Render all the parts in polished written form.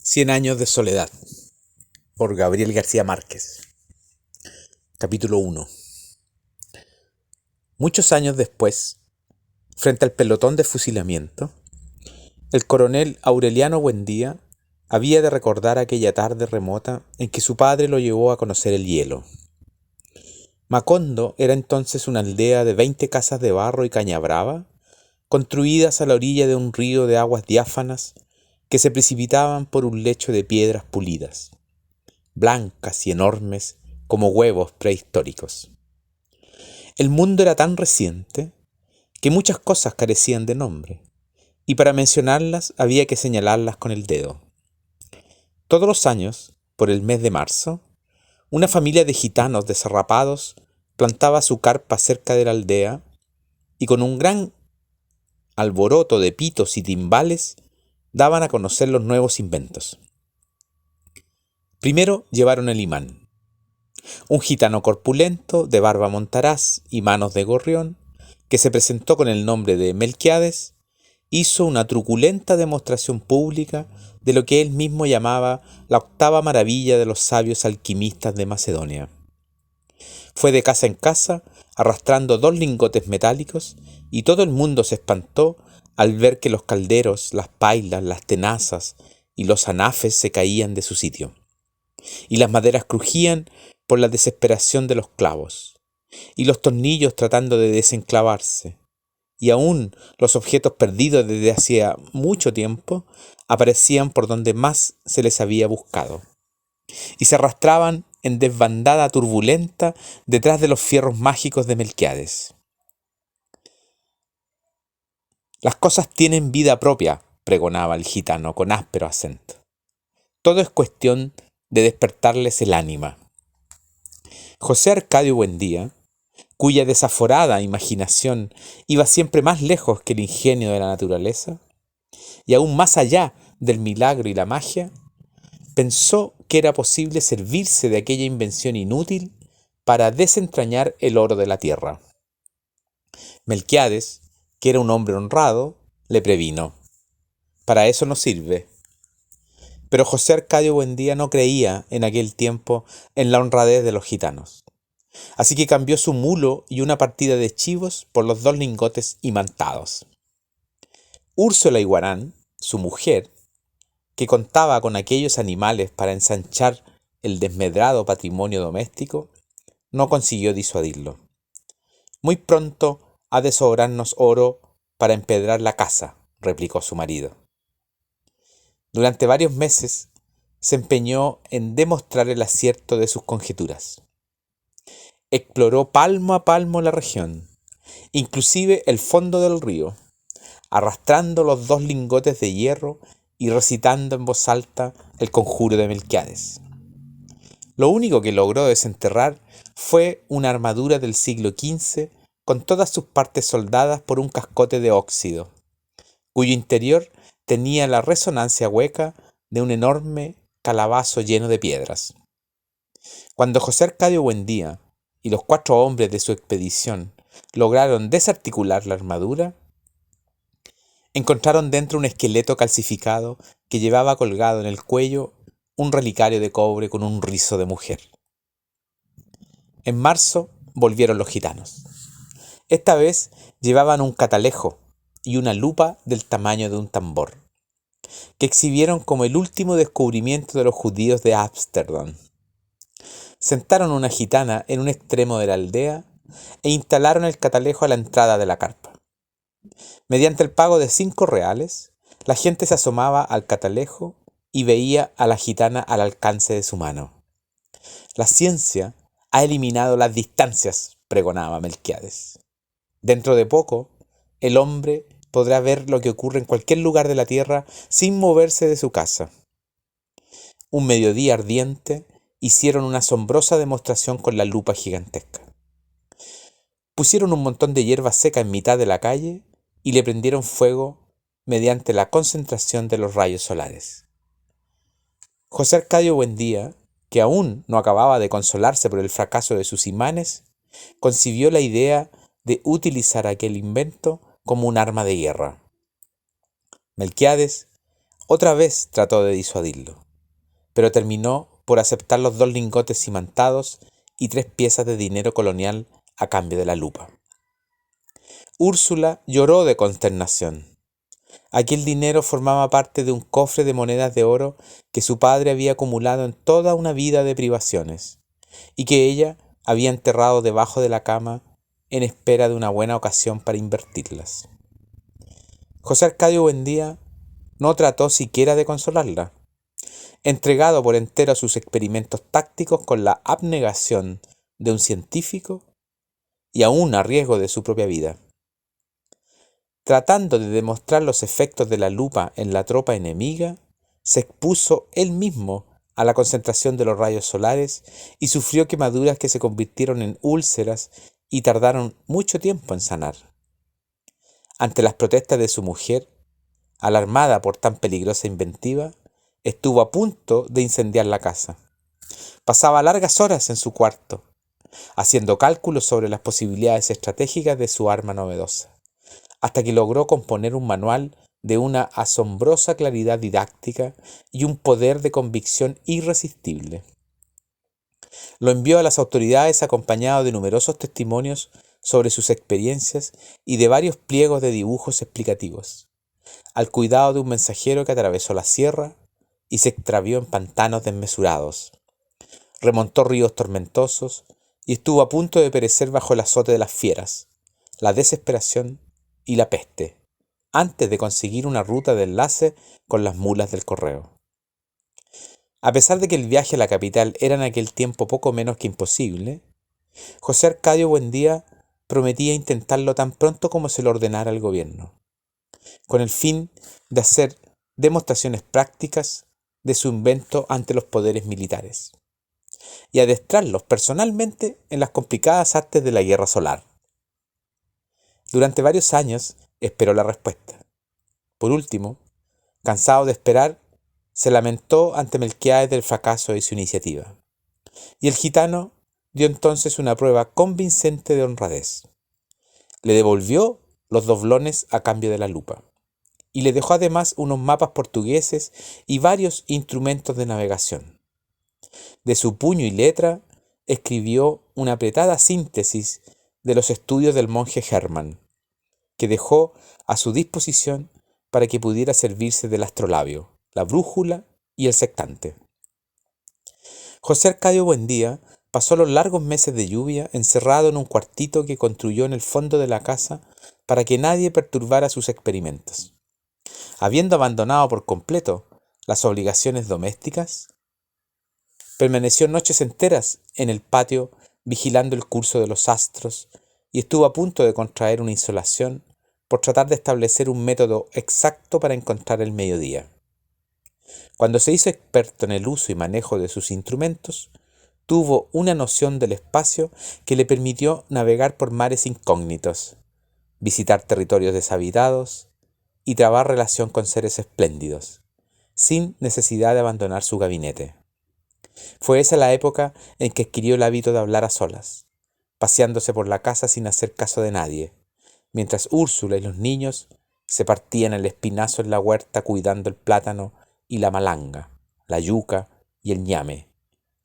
Cien años de soledad, por Gabriel García Márquez. Capítulo 1. Muchos años después, frente al pelotón de fusilamiento, el coronel Aureliano Buendía había de recordar aquella tarde remota en que su padre lo llevó a conocer el hielo. Macondo era entonces una aldea de 20 casas de barro y caña brava, construidas a la orilla de un río de aguas diáfanas que se precipitaban por un lecho de piedras pulidas, blancas y enormes como huevos prehistóricos. El mundo era tan reciente que muchas cosas carecían de nombre, y para mencionarlas había que señalarlas con el dedo. Todos los años, por el mes de marzo, una familia de gitanos desarrapados plantaba su carpa cerca de la aldea y con un gran alboroto de pitos y timbales daban a conocer los nuevos inventos. Primero llevaron el imán. Un gitano corpulento, de barba montaraz y manos de gorrión, que se presentó con el nombre de Melquiades, hizo una truculenta demostración pública de lo que él mismo llamaba la octava maravilla de los sabios alquimistas de Macedonia. Fue de casa en casa, arrastrando 2 lingotes metálicos, y todo el mundo se espantó al ver que los calderos, las pailas, las tenazas y los anafes se caían de su sitio, y las maderas crujían por la desesperación de los clavos, y los tornillos tratando de desenclavarse, y aún los objetos perdidos desde hacía mucho tiempo aparecían por donde más se les había buscado, y se arrastraban en desbandada turbulenta detrás de los fierros mágicos de Melquiades. Las cosas tienen vida propia, pregonaba el gitano con áspero acento. Todo es cuestión de despertarles el ánima. José Arcadio Buendía, cuya desaforada imaginación iba siempre más lejos que el ingenio de la naturaleza, y aún más allá del milagro y la magia, pensó que era posible servirse de aquella invención inútil para desentrañar el oro de la tierra. Melquiades, que era un hombre honrado, le previno: para eso no sirve. Pero José Arcadio Buendía no creía en aquel tiempo en la honradez de los gitanos. Así que cambió su mulo y una partida de chivos por los 2 lingotes imantados. Úrsula Iguarán, su mujer, que contaba con aquellos animales para ensanchar el desmedrado patrimonio doméstico, no consiguió disuadirlo. Muy pronto ha de sobrarnos oro para empedrar la casa, replicó su marido. Durante varios meses se empeñó en demostrar el acierto de sus conjeturas. Exploró palmo a palmo la región, inclusive el fondo del río, arrastrando los 2 lingotes de hierro y recitando en voz alta el conjuro de Melquiades. Lo único que logró desenterrar fue una armadura del siglo XV con todas sus partes soldadas por un cascote de óxido, cuyo interior tenía la resonancia hueca de un enorme calabazo lleno de piedras. Cuando José Arcadio Buendía y los 4 hombres de su expedición lograron desarticular la armadura, encontraron dentro un esqueleto calcificado que llevaba colgado en el cuello un relicario de cobre con un rizo de mujer. En marzo volvieron los gitanos. Esta vez llevaban un catalejo y una lupa del tamaño de un tambor, que exhibieron como el último descubrimiento de los judíos de Ámsterdam. Sentaron una gitana en un extremo de la aldea e instalaron el catalejo a la entrada de la carpa. Mediante el pago de 5 reales, la gente se asomaba al catalejo y veía a la gitana al alcance de su mano. La ciencia ha eliminado las distancias, pregonaba Melquiades. Dentro de poco, el hombre podrá ver lo que ocurre en cualquier lugar de la tierra sin moverse de su casa. Un mediodía ardiente, hicieron una asombrosa demostración con la lupa gigantesca. Pusieron un montón de hierba seca en mitad de la calle y le prendieron fuego mediante la concentración de los rayos solares. José Arcadio Buendía, que aún no acababa de consolarse por el fracaso de sus imanes, concibió la idea de utilizar aquel invento como un arma de guerra. Melquiades Otra vez trató de disuadirlo, pero terminó por aceptar los 2 lingotes imantados y 3 piezas de dinero colonial a cambio de la lupa. Úrsula lloró de consternación. Aquel dinero formaba parte de un cofre de monedas de oro que su padre había acumulado en toda una vida de privaciones, y que ella había enterrado debajo de la cama en espera de una buena ocasión para invertirlas. José Arcadio Buendía no trató siquiera de consolarla, entregado por entero a sus experimentos tácticos con la abnegación de un científico y aún a riesgo de su propia vida. Tratando de demostrar los efectos de la lupa en la tropa enemiga, se expuso él mismo a la concentración de los rayos solares y sufrió quemaduras que se convirtieron en úlceras y tardaron mucho tiempo en sanar. Ante las protestas de su mujer, alarmada por tan peligrosa inventiva, estuvo a punto de incendiar la casa. Pasaba largas horas en su cuarto, haciendo cálculos sobre las posibilidades estratégicas de su arma novedosa, hasta que logró componer un manual de una asombrosa claridad didáctica y un poder de convicción irresistible. Lo envió a las autoridades acompañado de numerosos testimonios sobre sus experiencias y de varios pliegos de dibujos explicativos, al cuidado de un mensajero que atravesó la sierra y se extravió en pantanos desmesurados, remontó ríos tormentosos y estuvo a punto de perecer bajo el azote de las fieras, la desesperación y la peste, antes de conseguir una ruta de enlace con las mulas del correo. A pesar de que el viaje a la capital era en aquel tiempo poco menos que imposible, José Arcadio Buendía prometía intentarlo tan pronto como se lo ordenara el gobierno, con el fin de hacer demostraciones prácticas de su invento ante los poderes militares, y adestrarlos personalmente en las complicadas artes de la guerra solar. Durante varios años esperó la respuesta. Por último, cansado de esperar, se lamentó ante Melquiades del fracaso de su iniciativa. Y el gitano dio entonces una prueba convincente de honradez. Le devolvió los doblones a cambio de la lupa, y le dejó además unos mapas portugueses y varios instrumentos de navegación. De su puño y letra escribió una apretada síntesis de los estudios del monje Hermann, que dejó a su disposición para que pudiera servirse del astrolabio, la brújula y el sextante. José Arcadio Buendía pasó los largos meses de lluvia encerrado en un cuartito que construyó en el fondo de la casa para que nadie perturbara sus experimentos. Habiendo abandonado por completo las obligaciones domésticas, permaneció noches enteras en el patio vigilando el curso de los astros y estuvo a punto de contraer una insolación por tratar de establecer un método exacto para encontrar el mediodía. Cuando se hizo experto en el uso y manejo de sus instrumentos, tuvo una noción del espacio que le permitió navegar por mares incógnitos, visitar territorios deshabitados y trabar relación con seres espléndidos, sin necesidad de abandonar su gabinete. Fue esa la época en que adquirió el hábito de hablar a solas, paseándose por la casa sin hacer caso de nadie, mientras Úrsula y los niños se partían el espinazo en la huerta cuidando el plátano y la malanga, la yuca y el ñame,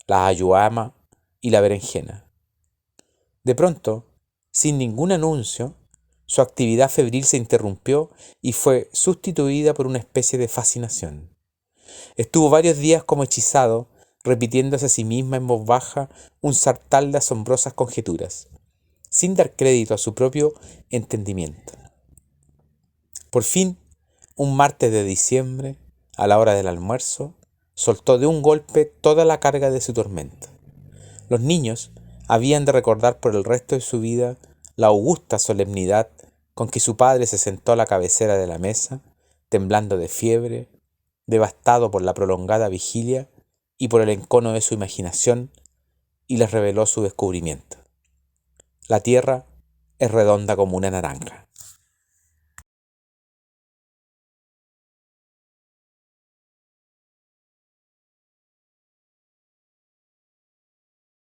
la ayuama y la berenjena. De pronto, sin ningún anuncio, su actividad febril se interrumpió y fue sustituida por una especie de fascinación. Estuvo varios días como hechizado, repitiéndose a sí misma en voz baja un sartal de asombrosas conjeturas, sin dar crédito a su propio entendimiento. Por fin, un martes de diciembre, a la hora del almuerzo, soltó de un golpe toda la carga de su tormento. Los niños habían de recordar por el resto de su vida la augusta solemnidad con que su padre se sentó a la cabecera de la mesa, temblando de fiebre, devastado por la prolongada vigilia y por el encono de su imaginación, y les reveló su descubrimiento. La tierra es redonda como una naranja.